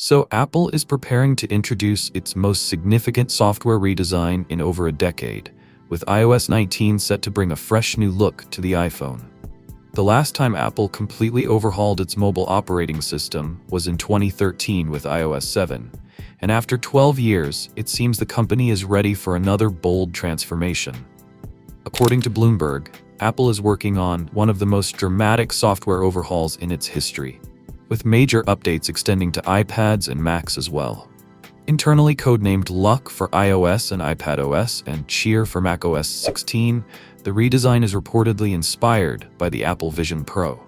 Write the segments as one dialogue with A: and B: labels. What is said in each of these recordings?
A: So Apple is preparing to introduce its most significant software redesign in over a decade, with iOS 19 set to bring a fresh new look to the iPhone. The last time Apple completely overhauled its mobile operating system was in 2013 with iOS 7, and after 12 years, it seems the company is ready for another bold transformation. According to Bloomberg, Apple is working on one of the most dramatic software overhauls in its history, with major updates extending to iPads and Macs as well. Internally codenamed Luck for iOS and iPadOS and Cheer for macOS 16, the redesign is reportedly inspired by the Apple Vision Pro.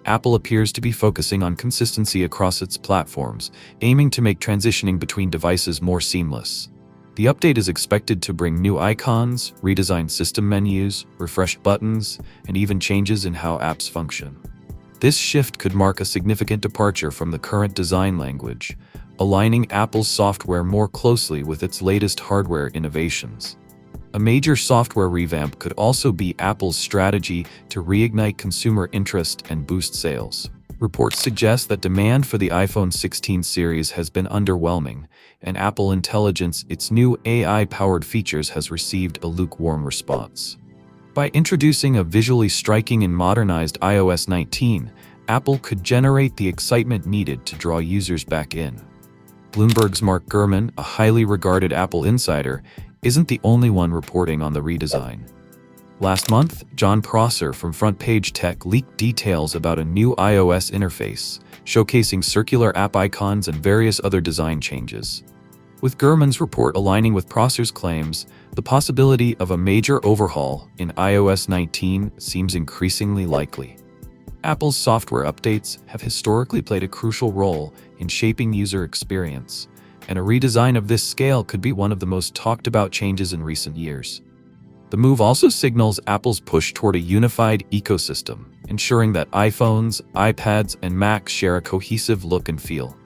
A: Apple appears to be focusing on consistency across its platforms, aiming to make transitioning between devices more seamless. The update is expected to bring new icons, redesigned system menus, refreshed buttons, and even changes in how apps function. This shift could mark a significant departure from the current design language, aligning Apple's software more closely with its latest hardware innovations. A major software revamp could also be Apple's strategy to reignite consumer interest and boost sales. Reports suggest that demand for the iPhone 16 series has been underwhelming, and Apple Intelligence, its new AI-powered features, has received a lukewarm response. By introducing a visually striking and modernized iOS 19, Apple could generate the excitement needed to draw users back in. Bloomberg's Mark Gurman, a highly regarded Apple insider, isn't the only one reporting on the redesign. Last month, John Prosser from Front Page Tech leaked details about a new iOS interface, showcasing circular app icons and various other design changes. With Gurman's report aligning with Prosser's claims, the possibility of a major overhaul in iOS 19 seems increasingly likely. Apple's software updates have historically played a crucial role in shaping user experience, and a redesign of this scale could be one of the most talked about changes in recent years. The move also signals Apple's push toward a unified ecosystem, ensuring that iPhones, iPads, and Macs share a cohesive look and feel.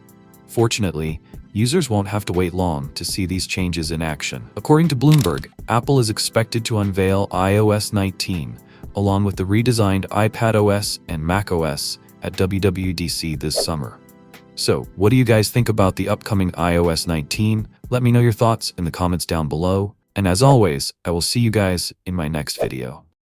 A: Fortunately, users won't have to wait long to see these changes in action. According to Bloomberg, Apple is expected to unveil iOS 19, along with the redesigned iPadOS and macOS, at WWDC this summer. So, what do you guys think about the upcoming iOS 19? Let me know your thoughts in the comments down below. And as always, I will see you guys in my next video.